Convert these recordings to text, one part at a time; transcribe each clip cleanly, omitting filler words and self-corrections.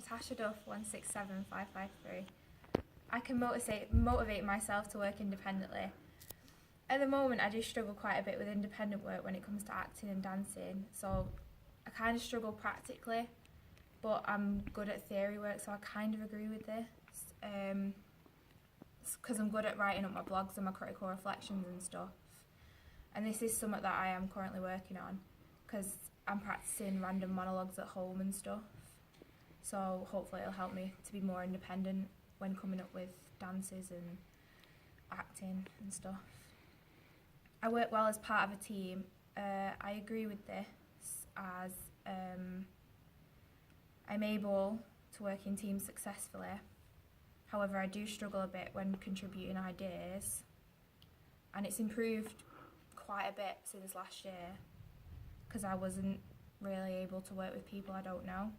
Natasha Duff 167553. I can motivate myself to work independently. At the moment, I do struggle quite a bit with independent work when it comes to acting and dancing, so I kind of struggle practically, but I'm good at theory work, so I kind of agree with this. Because I'm good at writing up my blogs and my critical reflections and stuff. And this is something that I am currently working on, because I'm practicing random monologues at home and stuff. So hopefully it'll help me to be more independent when coming up with dances and acting and stuff. I work well as part of a team. I agree with this, as I'm able to work in teams successfully. However, I do struggle a bit when contributing ideas, and it's improved quite a bit since last year, because I wasn't really able to work with people I don't know.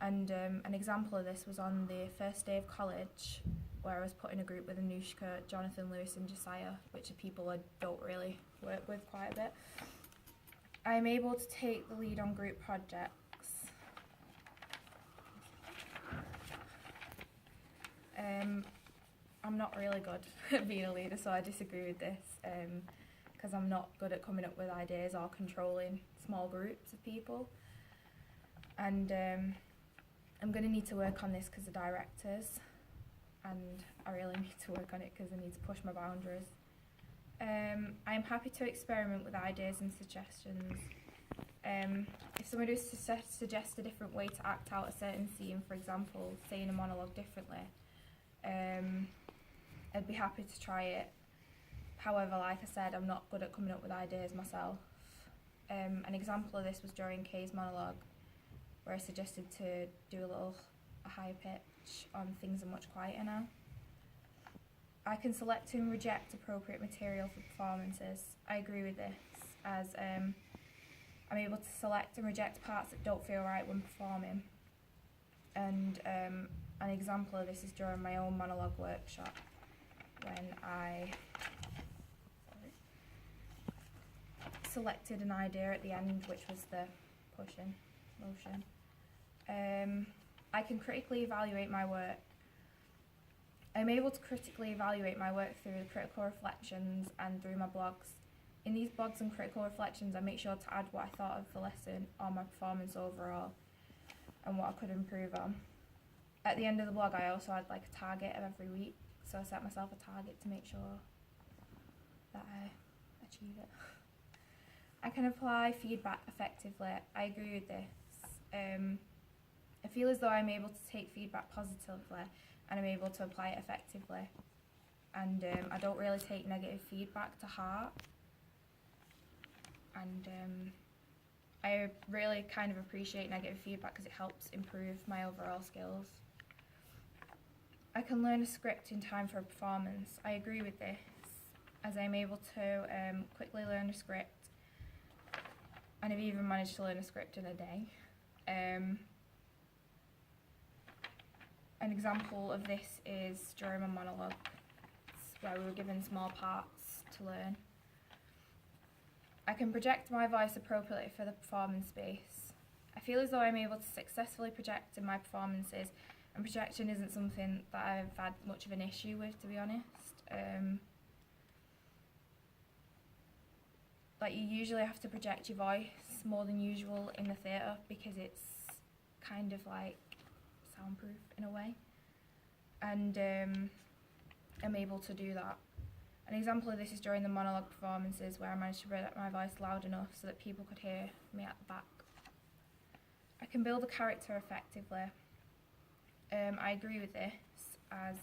And an example of this was on the first day of college, where I was put in a group with Anushka, Jonathan, Lewis and Josiah, which are people I don't really work with quite a bit. I am able to take the lead on group projects. I'm not really good at being a leader, so I disagree with this, because I'm not good at coming up with ideas or controlling small groups of people. And I'm going to need to work on this because of directors, and I really need to work on it because I need to push my boundaries. I am happy to experiment with ideas and suggestions. If somebody was to suggest a different way to act out a certain scene, for example, saying a monologue differently, I'd be happy to try it. However, like I said, I'm not good at coming up with ideas myself. An example of this was during Kay's monologue, where I suggested to do a higher pitch on Things Are Much Quieter Now. I can select and reject appropriate material for performances. I agree with this, as I'm able to select and reject parts that don't feel right when performing. And an example of this is during my own monologue workshop, when I selected an idea at the end, which was the pushing motion. I can critically evaluate my work. I'm able to critically evaluate my work through the critical reflections and through my blogs. In these blogs and critical reflections, I make sure to add what I thought of the lesson or my performance overall and what I could improve on. At the end of the blog, I also had like a target of every week, so I set myself a target to make sure that I achieve it. I can apply feedback effectively. I agree with this. I feel as though I'm able to take feedback positively and I'm able to apply it effectively. And I don't really take negative feedback to heart. And I really kind of appreciate negative feedback because it helps improve my overall skills. I can learn a script in time for a performance. I agree with this, as I'm able to quickly learn a script, and I've even managed to learn a script in a day. An example of this is during my monologue, where we were given small parts to learn. I can project my voice appropriately for the performance space. I feel as though I'm able to successfully project in my performances, and projection isn't something that I've had much of an issue with, to be honest. Like, you usually have to project your voice more than usual in the theatre because it's kind of like soundproof in a way, and I'm able to do that. An example of this is during the monologue performances, where I managed to project my voice loud enough so that people could hear me at the back. I can build a character effectively. I agree with this, as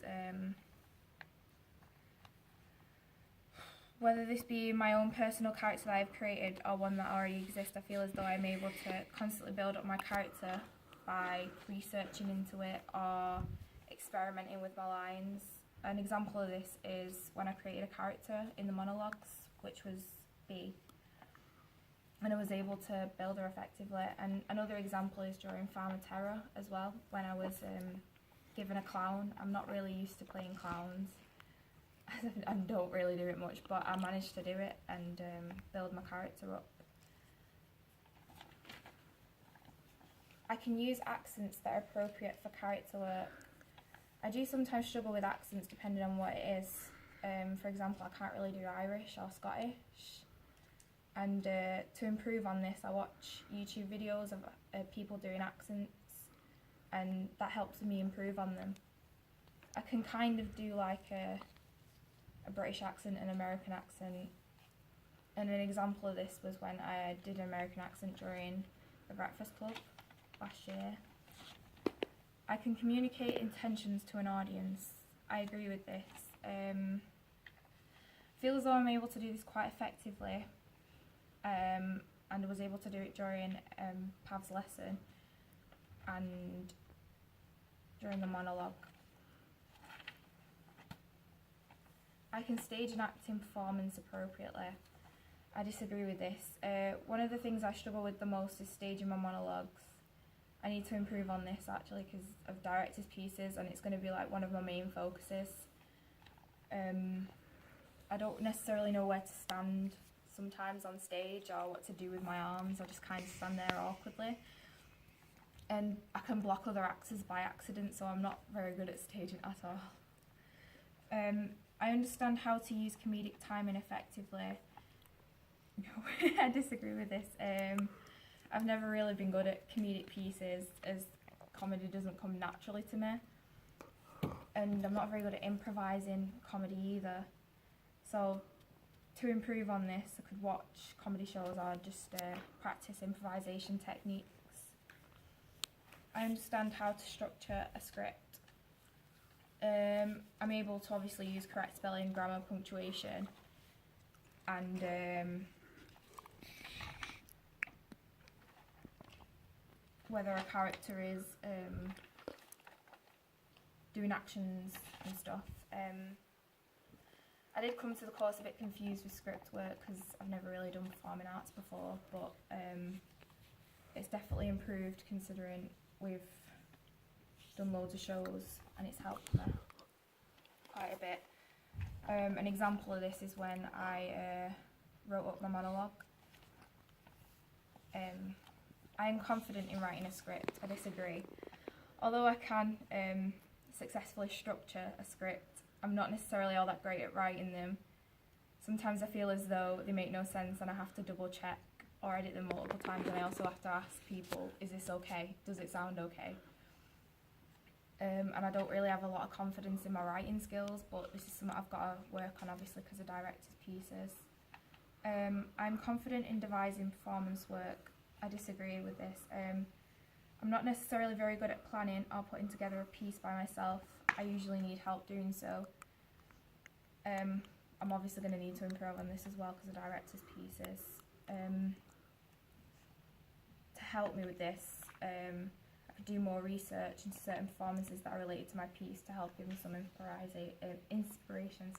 whether this be my own personal character that I've created or one that already exists, I feel as though I'm able to constantly build up my character by researching into it or experimenting with my lines. An example of this is when I created a character in the monologues, which was B, and I was able to build her effectively. And another example is during Farmer Terror as well, when I was given a clown. I'm not really used to playing clowns. I don't really do it much, but I managed to do it and build my character up. I can use accents that are appropriate for character work. I do sometimes struggle with accents depending on what it is. For example, I can't really do Irish or Scottish. And to improve on this, I watch YouTube videos of people doing accents, and that helps me improve on them. I can kind of do like a British accent, an American accent, and an example of this was when I did an American accent during the Breakfast Club last year. I can communicate intentions to an audience. I agree with this. I feel as though I'm able to do this quite effectively, and I was able to do it during Pav's lesson and during the monologue. I can stage an acting performance appropriately. I disagree with this. One of the things I struggle with the most is staging my monologues. I need to improve on this actually because of director's pieces, and it's going to be like one of my main focuses. I don't necessarily know where to stand sometimes on stage or what to do with my arms. I just kind of stand there awkwardly. And I can block other actors by accident, so I'm not very good at staging at all. I understand how to use comedic timing effectively. No, I disagree with this. I've never really been good at comedic pieces, as comedy doesn't come naturally to me. And I'm not very good at improvising comedy either. So to improve on this, I could watch comedy shows or just practice improvisation techniques. I understand how to structure a script. I'm able to obviously use correct spelling, grammar, punctuation, and whether a character is doing actions and stuff. I did come to the course a bit confused with script work because I've never really done performing arts before, but it's definitely improved considering we've done loads of shows and it's helped me quite a bit. An example of this is when I wrote up my monologue. I am confident in writing a script. I disagree. Although I can successfully structure a script, I'm not necessarily all that great at writing them. Sometimes I feel as though they make no sense and I have to double check or edit them multiple times, and I also have to ask people, is this okay? Does it sound okay? And I don't really have a lot of confidence in my writing skills, but this is something I've got to work on obviously because of director's pieces. I'm confident in devising performance work. I disagree with this. I'm not necessarily very good at planning or putting together a piece by myself. I usually need help doing so. I'm obviously going to need to improve on this as well because of director's pieces. To help me with this, I could do more research into certain performances that are related to my piece to help give me some inspiration.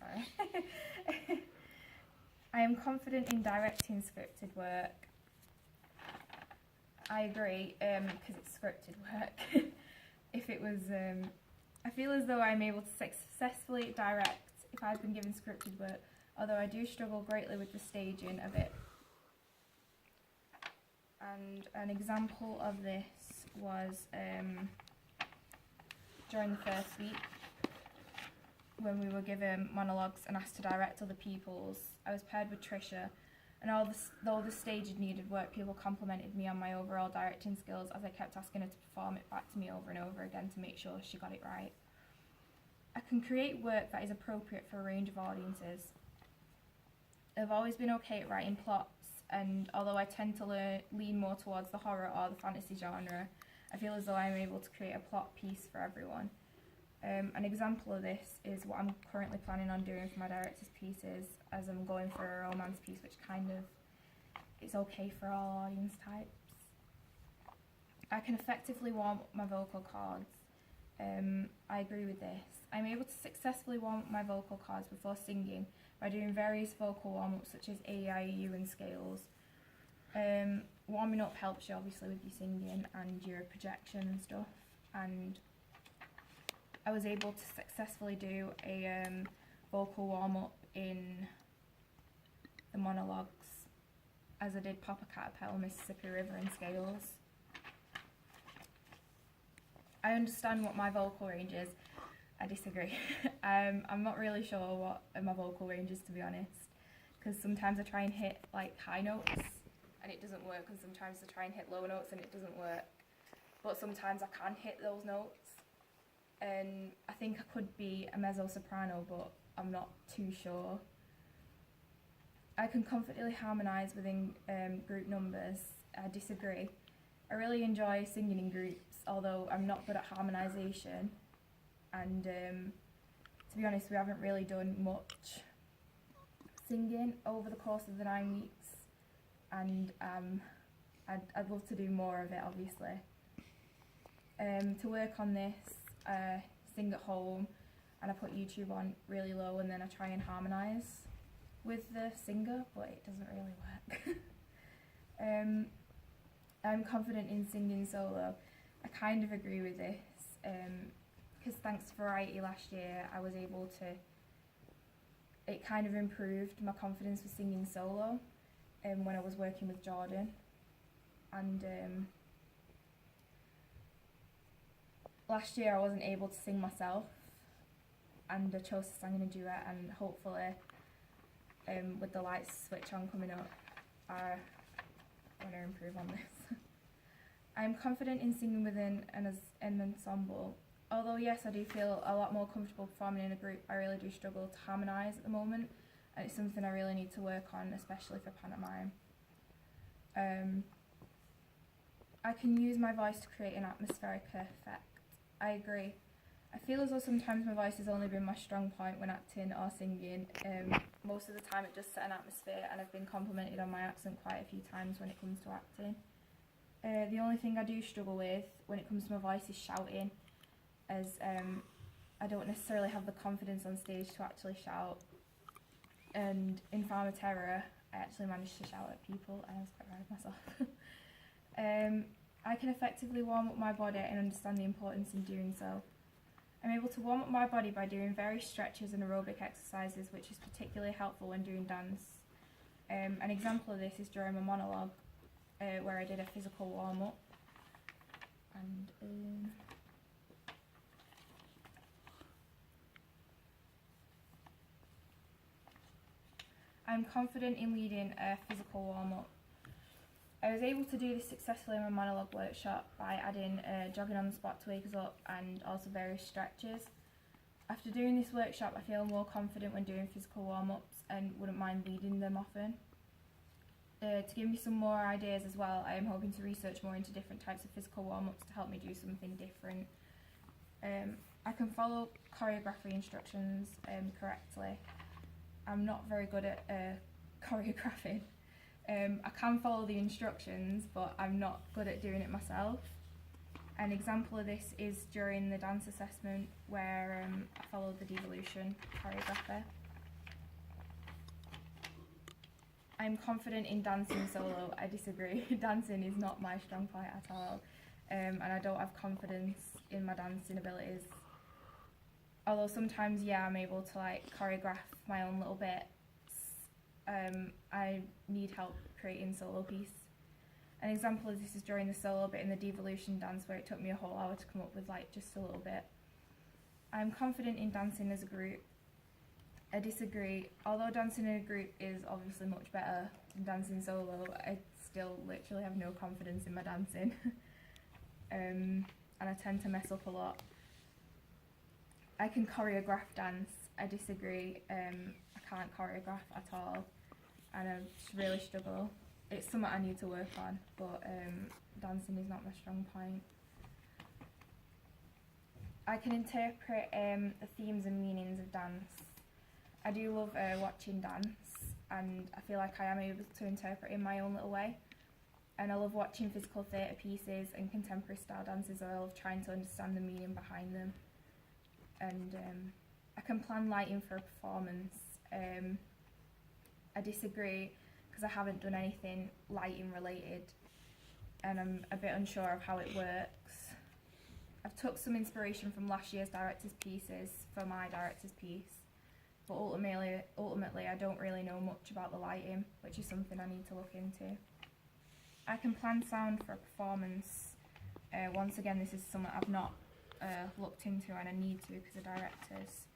I am confident in directing scripted work. I agree, because it's scripted work. If it was, I feel as though I'm able to successfully direct if I've been given scripted work, although I do struggle greatly with the staging of it. And an example of this was during the first week when we were given monologues and asked to direct other people's. I was paired with Trisha, and all the staging needed work, people complimented me on my overall directing skills as I kept asking her to perform it back to me over and over again to make sure she got it right. I can create work that is appropriate for a range of audiences. I've always been okay at writing plots, and although I tend to lean more towards the horror or the fantasy genre, I feel as though I'm able to create a plot piece for everyone. An example of this is what I'm currently planning on doing for my director's pieces, as I'm going for a romance piece which kind of is okay for all audience types. I can effectively warm up my vocal cords. I agree with this. I'm able to successfully warm up my vocal cords before singing by doing various vocal warm-ups such as A, I, U and scales. Warming up helps you obviously with your singing and your projection and stuff, and I was able to successfully do a vocal warm-up in the monologues as I did Papa Caterpillar, Mississippi River and scales. I understand what my vocal range is. I disagree. I'm not really sure what my vocal range is, to be honest, because sometimes I try and hit like high notes and it doesn't work, and sometimes I try and hit low notes and it doesn't work, but sometimes I can hit those notes, and I think I could be a mezzo-soprano, but I'm not too sure. I can confidently harmonise within group numbers. I disagree. I really enjoy singing in groups, although I'm not good at harmonisation, and to be honest, we haven't really done much singing over the course of the 9 weeks, and I'd love to do more of it, obviously. To work on this, I sing at home and I put YouTube on really low, and then I try and harmonise with the singer, but it doesn't really work. I'm confident in singing solo. I kind of agree with this, because thanks to Variety last year, I was able to, it kind of improved my confidence with singing solo when I was working with Jordan, and last year I wasn't able to sing myself, and I chose to sing in a duet, and hopefully with the lights switch on coming up, I want to improve on this. I'm confident in singing within an ensemble. Although yes, I do feel a lot more comfortable performing in a group, I really do struggle to harmonise at the moment, and it's something I really need to work on, especially for pantomime. I can use my voice to create an atmospheric effect. I agree. I feel as though sometimes my voice has only been my strong point when acting or singing. Most of the time it just set an atmosphere, and I've been complimented on my accent quite a few times when it comes to acting. The only thing I do struggle with when it comes to my voice is shouting, as I don't necessarily have the confidence on stage to actually shout. And in Farmer Terror, I actually managed to shout at people, and I was quite proud of myself. I can effectively warm up my body and understand the importance in doing so. I'm able to warm up my body by doing various stretches and aerobic exercises, which is particularly helpful when doing dance. An example of this is during my monologue, where I did a physical warm-up. And I'm confident in leading a physical warm-up. I was able to do this successfully in my monologue workshop by adding jogging on the spot to wake us up, and also various stretches. After doing this workshop, I feel more confident when doing physical warm-ups and wouldn't mind leading them often. To give me some more ideas as well, I am hoping to research more into different types of physical warm-ups to help me do something different. I can follow choreography instructions correctly. I'm not very good at choreographing. I can follow the instructions, but I'm not good at doing it myself. An example of this is during the dance assessment, where I followed the devolution choreography. I'm confident in dancing solo. I disagree. Dancing is not my strong point at all, and I don't have confidence in my dancing abilities. Although sometimes, yeah, I'm able to like choreograph my own little bits. I need help creating solo piece. An example of this is during the solo bit in the devolution dance, where it took me a whole hour to come up with like just a little bit. I'm confident in dancing as a group. I disagree. Although dancing in a group is obviously much better than dancing solo, I still literally have no confidence in my dancing. And I tend to mess up a lot. I can choreograph dance. I disagree. I can't choreograph at all, and I really struggle. It's something I need to work on, but dancing is not my strong point. I can interpret the themes and meanings of dance. I do love watching dance, and I feel like I am able to interpret in my own little way. And I love watching physical theatre pieces and contemporary style dances. I love trying to understand the meaning behind them. And I can plan lighting for a performance. I disagree, because I haven't done anything lighting related, and I'm a bit unsure of how it works. I've took some inspiration from last year's director's pieces for my director's piece, but ultimately I don't really know much about the lighting, which is something I need to look into. I can plan sound for a performance. Once again, this is something I've not looked into, and I need to because of directors,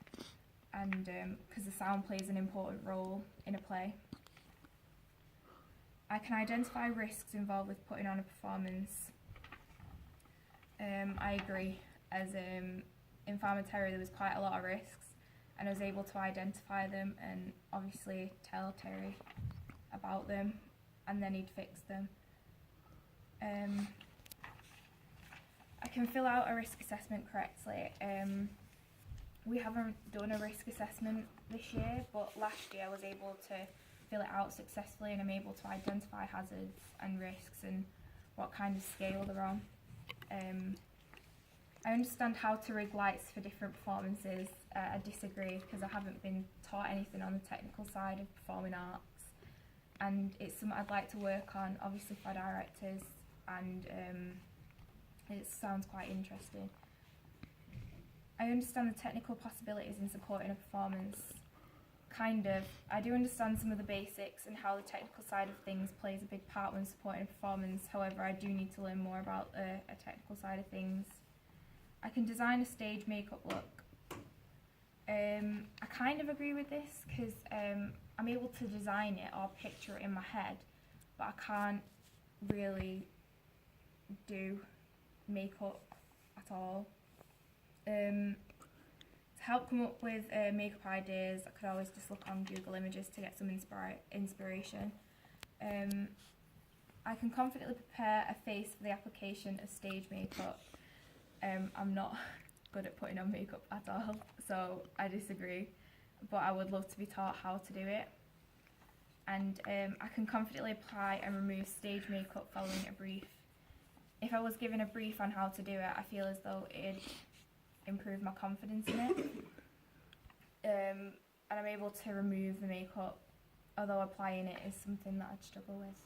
and because the sound plays an important role in a play. I can identify risks involved with putting on a performance. I agree, as in Farmer Terry there was quite a lot of risks, and I was able to identify them and obviously tell Terry about them, and then he'd fix them. I can fill out a risk assessment correctly. We haven't done a risk assessment this year, but last year I was able to fill it out successfully, and I'm able to identify hazards and risks and what kind of scale they're on. I understand how to rig lights for different performances. I disagree because I haven't been taught anything on the technical side of performing arts, and it's something I'd like to work on, obviously for directors, and it sounds quite interesting. I understand the technical possibilities in supporting a performance. Kind of. I do understand some of the basics and how the technical side of things plays a big part when supporting a performance. However, I do need to learn more about a technical side of things. I can design a stage makeup look. I kind of agree with this because I'm able to design it or picture it in my head, but I can't really do makeup at all. To help come up with makeup ideas, I could always just look on Google Images to get some inspiration. I can confidently prepare a face for the application of stage makeup. I'm not good at putting on makeup at all, so I disagree, but I would love to be taught how to do it. And I can confidently apply and remove stage makeup following a brief. If I was given a brief on how to do it, I feel as though it'd improve my confidence in it. And I'm able to remove the makeup, although applying it is something that I'd struggle with.